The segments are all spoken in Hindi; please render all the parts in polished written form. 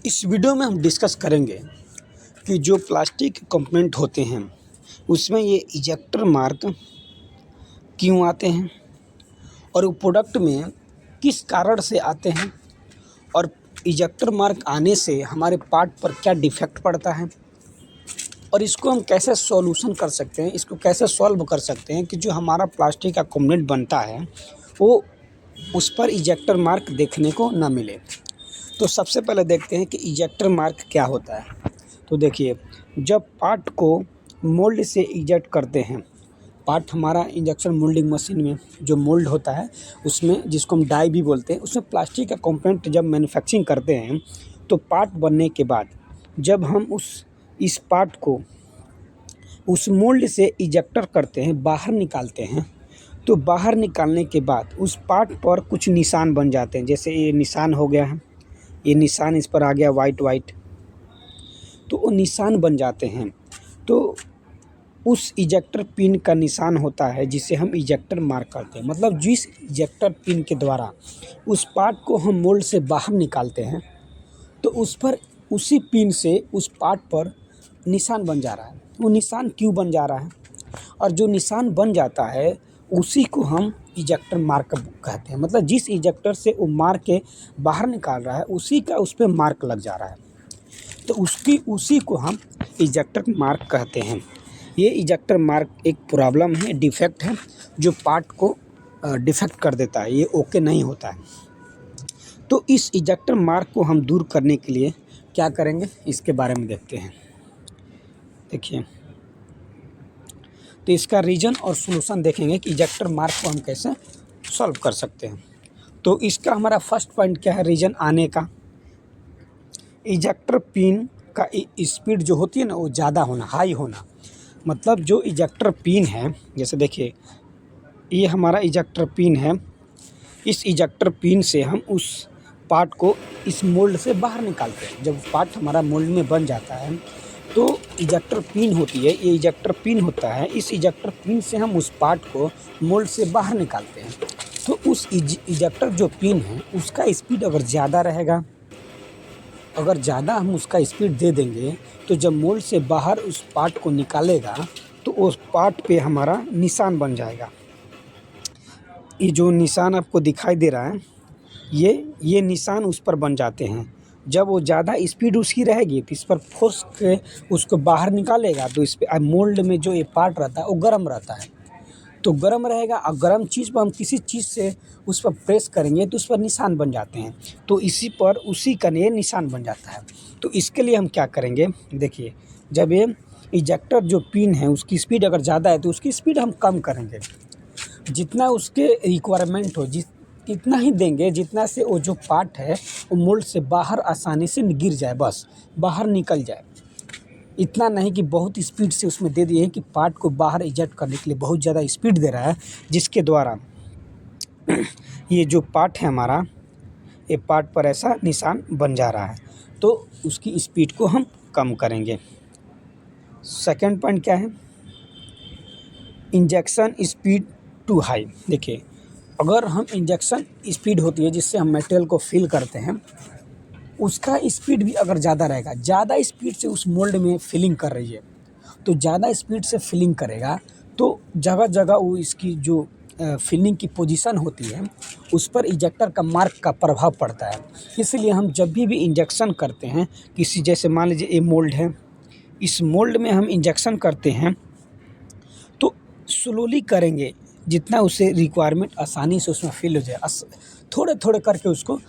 इस वीडियो में हम डिस्कस करेंगे कि जो प्लास्टिक कंपोनेंट होते हैं उसमें ये इजेक्टर मार्क क्यों आते हैं और वो प्रोडक्ट में किस कारण से आते हैं और इजेक्टर मार्क आने से हमारे पार्ट पर क्या डिफेक्ट पड़ता है और इसको हम कैसे सॉल्यूशन कर सकते हैं, इसको कैसे सॉल्व कर सकते हैं कि जो हमारा प्लास्टिक का कंपोनेंट बनता है वो उस पर इजेक्टर मार्क देखने को ना मिले। तो सबसे पहले देखते हैं कि इजेक्टर मार्क क्या होता है। तो देखिए, जब पार्ट को मोल्ड से इजेक्ट करते हैं, पार्ट हमारा इंजेक्शन मोल्डिंग मशीन में जो मोल्ड होता है उसमें, जिसको हम डाई भी बोलते हैं, उसमें प्लास्टिक का कंपोनेंट जब मैन्युफैक्चरिंग करते हैं तो पार्ट बनने के बाद जब हम इस पार्ट को उस मोल्ड से इजेक्टर करते हैं, बाहर निकालते हैं, तो बाहर निकालने के बाद उस पार्ट पर कुछ निशान बन जाते हैं। जैसे ये निशान हो गया है, ये निशान इस पर आ गया वाइट, तो वो निशान बन जाते हैं। तो उस इजेक्टर पिन का निशान होता है जिसे हम इजेक्टर मार्क करते हैं। मतलब जिस इजेक्टर पिन के द्वारा उस पार्ट को हम मोल्ड से बाहर निकालते हैं तो उस पर उसी पिन से उस पार्ट पर निशान बन जा रहा है। वो निशान क्यों बन जा रहा है और जो निशान बन जाता है उसी को हम इजेक्टर मार्क कहते हैं। मतलब जिस इजेक्टर से वो मार के बाहर निकाल रहा है उसी का उस पर मार्क लग जा रहा है, तो उसी को हम इजेक्टर मार्क कहते हैं। ये इजेक्टर मार्क एक प्रॉब्लम है, डिफेक्ट है, जो पार्ट को डिफेक्ट कर देता है, ये ओके नहीं होता है। तो इस इजेक्टर मार्क को हम दूर करने के लिए क्या करेंगे, इसके बारे में देखते हैं। देखिए, तो इसका रीज़न और सॉल्यूशन देखेंगे कि इजेक्टर मार्क को हम कैसे सॉल्व कर सकते हैं। तो इसका हमारा फर्स्ट पॉइंट क्या है, रीज़न आने का। इजेक्टर पिन का स्पीड जो होती है ना वो ज़्यादा होना, हाई होना। मतलब जो इजेक्टर पिन है, जैसे देखिए ये हमारा इजेक्टर पिन है, इस इजेक्टर पिन से हम उस पार्ट को इस मोल्ड से बाहर निकालते हैं। जब पार्ट हमारा मोल्ड में बन जाता है तो इजेक्टर पिन होती है, ये इजेक्टर पिन होता है, इस इजेक्टर पिन से हम उस पार्ट को मोल्ड से बाहर निकालते हैं। तो उस इजेक्टर जो पिन है उसका स्पीड अगर ज़्यादा रहेगा, अगर ज़्यादा हम उसका स्पीड दे देंगे तो जब मोल्ड से बाहर उस पार्ट को निकालेगा तो उस पार्ट पे हमारा निशान बन जाएगा। ये जो निशान आपको दिखाई दे रहा है, ये निशान उस पर बन जाते हैं। जब वो ज़्यादा स्पीड उसकी रहेगी तो इस पर फोर्स के उसको बाहर निकालेगा तो इस पर मोल्ड में जो ये पार्ट रहता है वो गर्म रहता है, तो गर्म रहेगा और गर्म चीज़ पर हम किसी चीज़ से उस पर प्रेस करेंगे तो उस पर निशान बन जाते हैं। तो उसी का ये निशान बन जाता है। तो इसके लिए हम क्या करेंगे, देखिए, जब ये इजेक्टर जो पिन है उसकी स्पीड अगर ज़्यादा है तो उसकी स्पीड हम कम करेंगे, जितना उसके रिक्वायरमेंट हो इतना ही देंगे, जितना से वो जो पार्ट है वो मोल्ड से बाहर आसानी से गिर जाए, बस बाहर निकल जाए। इतना नहीं कि बहुत स्पीड से उसमें दे दिए कि पार्ट को बाहर इजेक्ट करने के लिए बहुत ज़्यादा स्पीड दे रहा है, जिसके द्वारा ये जो पार्ट है हमारा, ये पार्ट पर ऐसा निशान बन जा रहा है। तो उसकी स्पीड को हम कम करेंगे। सेकंड पॉइंट क्या है, इंजेक्शन स्पीड टू हाई। देखिए, अगर हम इंजेक्शन स्पीड होती है जिससे हम मटेरियल को फिल करते हैं, उसका स्पीड भी अगर ज़्यादा रहेगा, ज़्यादा स्पीड से उस मोल्ड में फिलिंग कर रही है तो ज़्यादा स्पीड से फिलिंग करेगा तो जगह जगह वो इसकी जो फिलिंग की पोजीशन होती है उस पर इजेक्टर का मार्क का प्रभाव पड़ता है। इसलिए हम जब भी इंजेक्शन करते हैं किसी, जैसे मान लीजिए ये मोल्ड है, इस मोल्ड में हम इंजेक्शन करते हैं तो स्लोली करेंगे, जितना उसे रिक्वायरमेंट आसानी से उसमें फिल हो जाए, थोड़े थोड़े करके उसको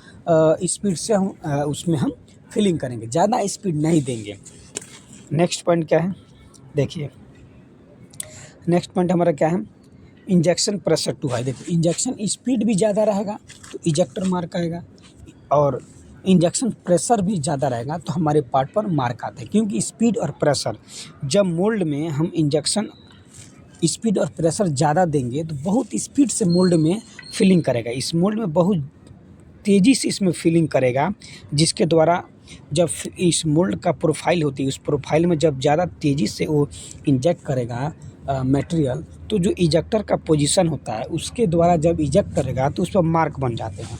स्पीड से हम उसमें हम फिलिंग करेंगे, ज़्यादा स्पीड नहीं देंगे। नेक्स्ट पॉइंट क्या है, देखिए, नेक्स्ट पॉइंट हमारा क्या है, इंजेक्शन प्रेशर टू हाई। देखिए, इंजेक्शन स्पीड भी ज़्यादा रहेगा तो इजेक्टर मार्क आएगा, और इंजेक्शन प्रेशर भी ज़्यादा रहेगा तो हमारे पार्ट पर मार्क आता है। क्योंकि स्पीड और प्रेशर, जब मोल्ड में हम इंजेक्शन स्पीड और प्रेशर ज़्यादा देंगे तो बहुत स्पीड से मोल्ड में फिलिंग करेगा, इस मोल्ड में बहुत तेज़ी से इसमें फिलिंग करेगा, जिसके द्वारा जब इस मोल्ड का प्रोफाइल होती है, उस प्रोफाइल में जब ज़्यादा तेज़ी से वो इंजेक्ट करेगा मटेरियल, तो जो इजेक्टर का पोजीशन होता है उसके द्वारा जब इजेक्ट करेगा तो उस पर मार्क बन जाते हैं।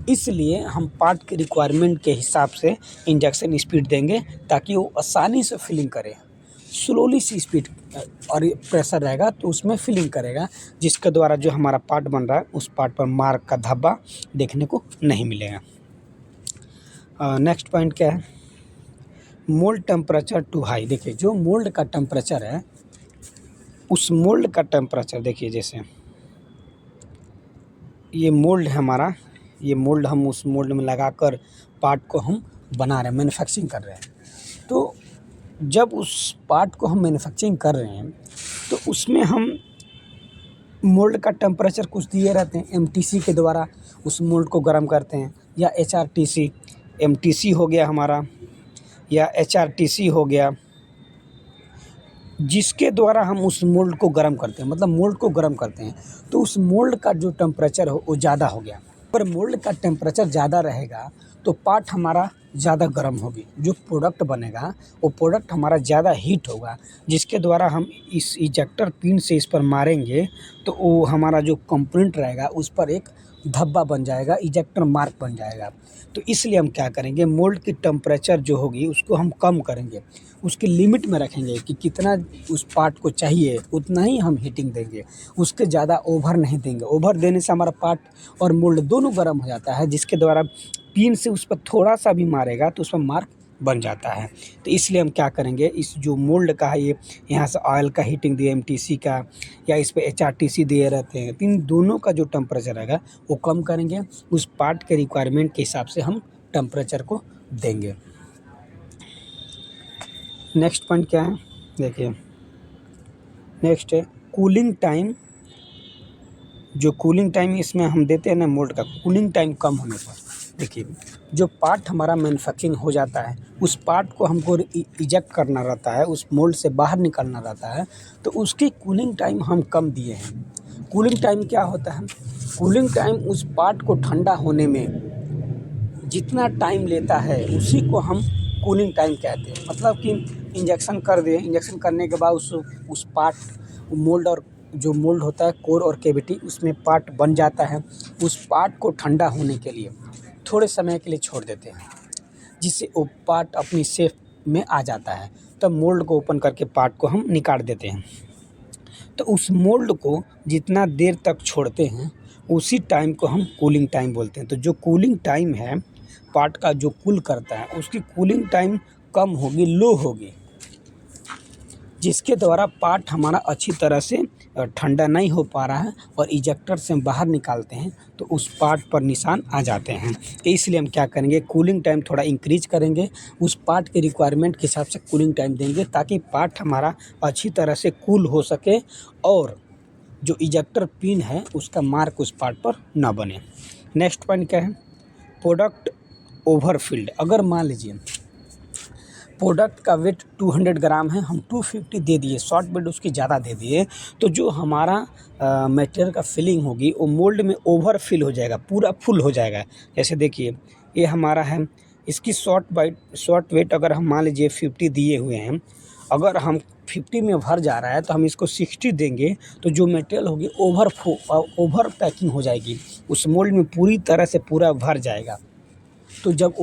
इसलिए हम पार्ट के रिक्वायरमेंट के हिसाब से इंजेक्शन स्पीड देंगे ताकि वो आसानी से फिलिंग करे। स्लोली सी स्पीड और प्रेशर रहेगा तो उसमें फिलिंग करेगा, जिसके द्वारा जो हमारा पार्ट बन रहा है उस पार्ट पर मार्क का धब्बा देखने को नहीं मिलेगा। नेक्स्ट पॉइंट क्या है, मोल्ड टेम्परेचर टू हाई। देखिए जो मोल्ड का टेम्परेचर है, उस मोल्ड का टेम्परेचर देखिए, जैसे ये मोल्ड है हमारा, ये मोल्ड हम उस मोल्ड में लगाकर पार्ट को हम बना रहे हैं, मैन्युफैक्चरिंग कर रहे हैं। तो जब उस पार्ट को हम मैन्युफैक्चरिंग कर रहे हैं तो उसमें हम मोल्ड का टेम्परेचर कुछ दिए रहते हैं, एमटीसी के द्वारा उस मोल्ड को गर्म करते हैं, या एचआरटीसी, एमटीसी हो गया हमारा या एचआरटीसी हो गया, जिसके द्वारा हम उस मोल्ड को गर्म करते हैं, मतलब मोल्ड को गर्म करते हैं। तो उस मोल्ड का जो टेम्परेचर हो वो ज़्यादा हो गया। पर मोल्ड का टेम्परेचर ज़्यादा रहेगा तो पार्ट हमारा ज़्यादा गर्म होगी, जो प्रोडक्ट बनेगा वो प्रोडक्ट हमारा ज़्यादा हीट होगा, जिसके द्वारा हम इस इजेक्टर पिन से इस पर मारेंगे तो वो हमारा जो कंपोनेंट रहेगा उस पर एक धब्बा बन जाएगा, इजेक्टर मार्क बन जाएगा। तो इसलिए हम क्या करेंगे, मोल्ड की टेम्परेचर जो होगी उसको हम कम करेंगे, उसकी लिमिट में रखेंगे कि कितना उस पार्ट को चाहिए उतना ही हम हीटिंग देंगे, उसके ज़्यादा ओवर नहीं देंगे। ओवर देने से हमारा पार्ट और मोल्ड दोनों गर्म हो जाता है, जिसके द्वारा पिन से उस पर थोड़ा सा भी मारेगा तो उस पर मार्क बन जाता है। तो इसलिए हम क्या करेंगे, इस जो मोल्ड का है, ये यहाँ से ऑयल का हीटिंग दिए, एमटीसी का, या इस पे एचआरटीसी दिए रहते हैं, तो इन दोनों का जो टेम्परेचर रहेगा वो कम करेंगे, उस पार्ट के रिक्वायरमेंट के हिसाब से हम टेम्परेचर को देंगे। नेक्स्ट पॉइंट क्या है, देखिए नेक्स्ट है कूलिंग टाइम। जो कूलिंग टाइम इसमें हम देते हैं ना मोल्ड का, कूलिंग टाइम कम होने पर देखिए जो पार्ट हमारा मैन्युफैक्चरिंग हो जाता है उस पार्ट को हमको इजेक्ट करना रहता है, उस मोल्ड से बाहर निकालना रहता है, तो उसकी कूलिंग टाइम हम कम दिए हैं। कूलिंग टाइम क्या होता है, कूलिंग टाइम उस पार्ट को ठंडा होने में जितना टाइम लेता है उसी को हम कूलिंग टाइम कहते हैं। मतलब कि इंजेक्शन कर दें, इंजेक्शन करने के बाद उस पार्ट मोल्ड और जो मोल्ड होता है कोर और कैविटी, उसमें पार्ट बन जाता है, उस पार्ट को ठंडा होने के लिए थोड़े समय के लिए छोड़ देते हैं, जिससे वो पार्ट अपनी शेप में आ जाता है। तब मोल्ड को ओपन करके पार्ट को हम निकाल देते हैं। तो उस मोल्ड को जितना देर तक छोड़ते हैं उसी टाइम को हम कूलिंग टाइम बोलते हैं। तो जो कूलिंग टाइम है पार्ट का, जो कूल करता है, उसकी कूलिंग टाइम कम होगी, लो होगी, जिसके द्वारा पार्ट हमारा अच्छी तरह से ठंडा नहीं हो पा रहा है और इजेक्टर से हम बाहर निकालते हैं तो उस पार्ट पर निशान आ जाते हैं। तो इसलिए हम क्या करेंगे, कूलिंग टाइम थोड़ा इंक्रीज करेंगे, उस पार्ट के रिक्वायरमेंट के हिसाब से कूलिंग टाइम देंगे ताकि पार्ट हमारा अच्छी तरह से कूल हो सके और जो इजेक्टर पिन है उसका मार्क उस पार्ट पर ना बने। नेक्स्ट पॉइंट क्या है, प्रोडक्ट ओवरफिल्ड। अगर मान लीजिए प्रोडक्ट का वेट 200 ग्राम है, हम 250 दे दिए, शॉर्ट बेड उसकी ज़्यादा दे दिए, तो जो हमारा मटेरियल का फिलिंग होगी वो मोल्ड में ओवर फिल हो जाएगा, पूरा फुल हो जाएगा। जैसे देखिए ये हमारा है, इसकी शॉर्ट वेट अगर हम मान लीजिए 50 दिए हुए हैं, अगर हम 50 में भर जा रहा है तो हम इसको 60 देंगे तो जो मटेरियल होगी ओवर पैकिंग हो जाएगी, उस मोल्ड में पूरी तरह से पूरा भर जाएगा। तो जब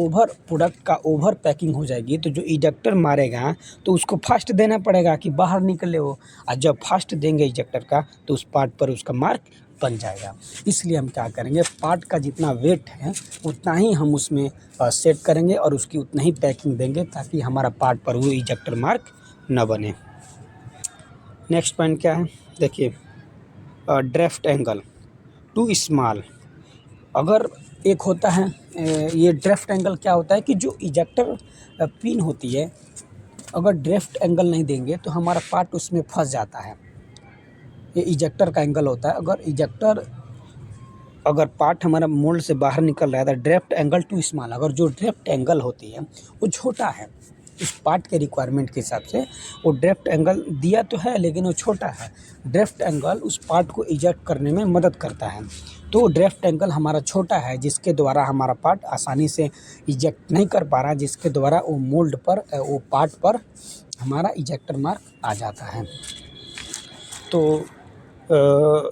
प्रोडक्ट का ओवर पैकिंग हो जाएगी तो जो इजेक्टर मारेगा तो उसको फर्स्ट देना पड़ेगा कि बाहर निकले वो, और जब फर्स्ट देंगे इजेक्टर का तो उस पार्ट पर उसका मार्क बन जाएगा। इसलिए हम क्या करेंगे, पार्ट का जितना वेट है उतना ही हम उसमें सेट करेंगे और उसकी उतना ही पैकिंग देंगे ताकि हमारा पार्ट पर वो इजेक्टर मार्क न बने। नेक्स्ट पॉइंट क्या है, देखिए ड्राफ्ट एंगल टू स्मॉल। अगर एक होता है ये ड्राफ्ट एंगल क्या होता है कि जो इजेक्टर पिन होती है, अगर ड्राफ्ट एंगल नहीं देंगे तो हमारा पार्ट उसमें फंस जाता है। ये इजेक्टर का एंगल होता है। अगर पार्ट हमारा मोल्ड से बाहर निकल रहा है तो ड्राफ्ट एंगल टू स्मॉल, अगर जो ड्राफ्ट एंगल होती है वो छोटा है, उस पार्ट के रिक्वायरमेंट के हिसाब से वो ड्राफ्ट एंगल दिया तो है लेकिन वो छोटा है। ड्राफ्ट एंगल उस पार्ट को इजेक्ट करने में मदद करता है, तो ड्राफ्ट एंगल हमारा छोटा है जिसके द्वारा हमारा पार्ट आसानी से इजेक्ट नहीं कर पा रहा, जिसके द्वारा वो मोल्ड पर वो पार्ट पर हमारा इजेक्टर मार्क आ जाता है। तो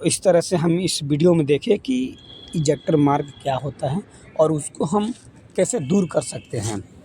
इस तरह से हम इस वीडियो में देखें कि इजेक्टर मार्क क्या होता है और उसको हम कैसे दूर कर सकते हैं।